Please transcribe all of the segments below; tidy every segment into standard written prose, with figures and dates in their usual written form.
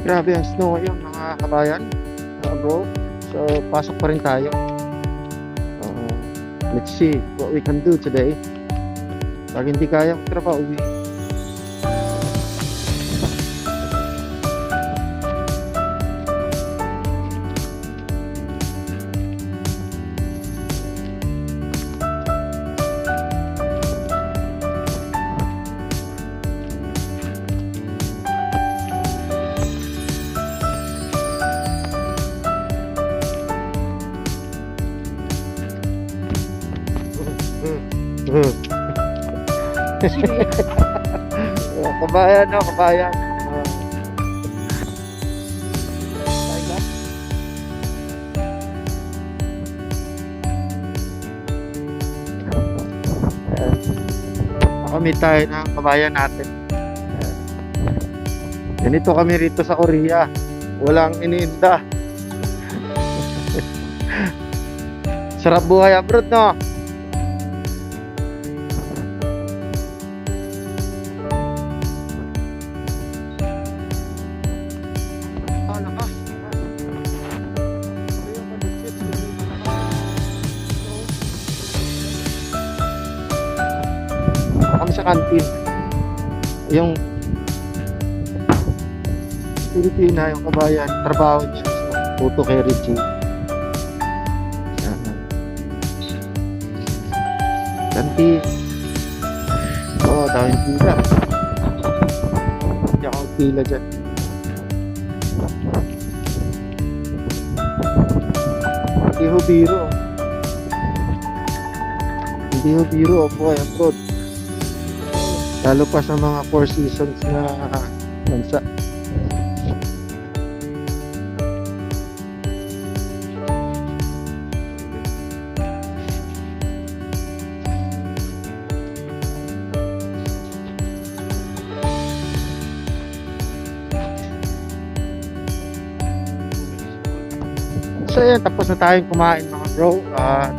Grabe ang snow ngayon mga kabayan, bro. So pasok pa rin tayo. Uh, let's see what we can do today. Pag hindi kaya magtrabaho, uwi. Kabayan, no, kabayan. Nakamit tayo ng kabayan natin. Ganito kami rito sa Korea. Walang iniinda. Sarap buhay abroad, no? Kami sa kantin. Yung Pilipina, yung kabayan, trabaho niya sa photo kay Richie. Kantin. Oo, daming pila. Hindi ako pila dyan. Hindi ho biro. Hindi ho biro ang buhay abroad. Lalo pa sa mga 4 seasons na bansa. So yan, tapos na tayong kumain mga bro. At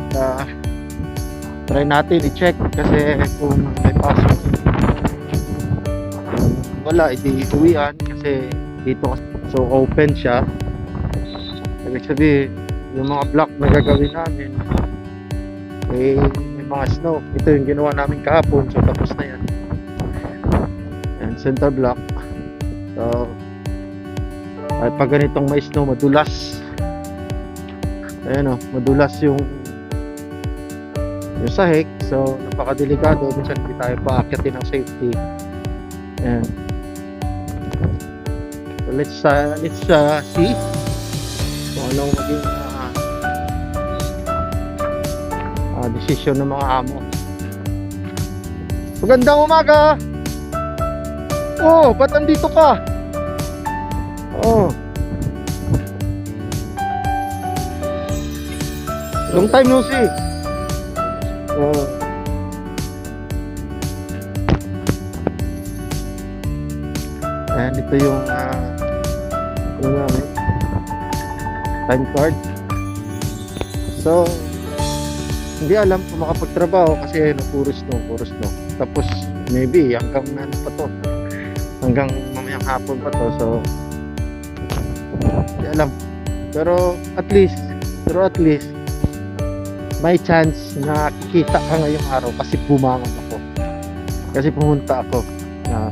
try natin i-check kasi kung may pasok. Wala, hindi uwian kasi dito so open siya. Ibig sabihin, yung mga block na gagawin namin may mga snow. Ito yung ginawa namin kahapon, so tapos na yan. And center block. So at pag ganitong may snow, madulas. Ayan o, madulas yung sahig. So napakadelikado, minsan hindi tayo paakyatin ng safety. And so let's see kung anong maging decision ng mga amo. Magandang umaga. Oh, ba't andito ka? Oh, long time no see. Oh, and ito yung time card. So hindi alam kung makapagtrabaho kasi puro snow. Tapos maybe hanggang ano pa to, hanggang mamayang hapon pa to. So hindi alam, pero at least may chance na kikita ka ngayong araw kasi bumangon ako, kasi pumunta ako na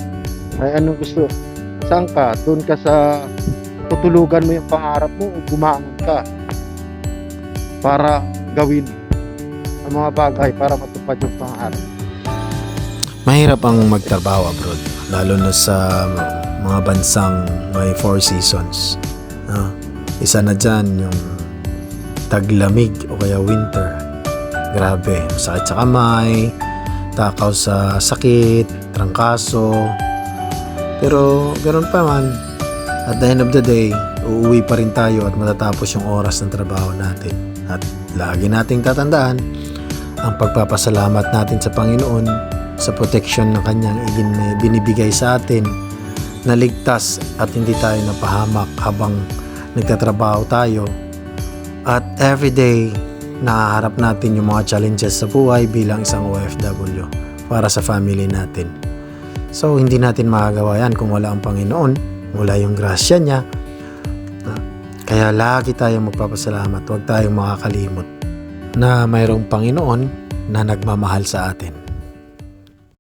ay anong gusto. Saan ka? Doon ka sa tutulugan mo yung pangarap mo o bumangon ka para gawin ang mga bagay para matupad yung pangarap. Mahirap ang magtrabaho abroad, lalo na sa mga bansang may 4 seasons. Isa na dyan yung taglamig o kaya winter. Grabe, sakit sa kamay, takaw sa sakit, trangkaso. Pero ganoon pa man, at the end of the day, uuwi pa rin tayo at matatapos yung oras ng trabaho natin. At lagi nating tatandaan ang pagpapasalamat natin sa Panginoon sa protection na kanyang binibigay sa atin, na ligtas at hindi tayo napahamak habang nagtatrabaho tayo. At everyday, nahaharap natin yung mga challenges sa buhay bilang isang OFW para sa family natin. So hindi natin magagawa yan kung wala ang Panginoon, wala yung grasya niya. Kaya lagi tayong magpapasalamat. Huwag tayong makakalimot na mayroong Panginoon na nagmamahal sa atin.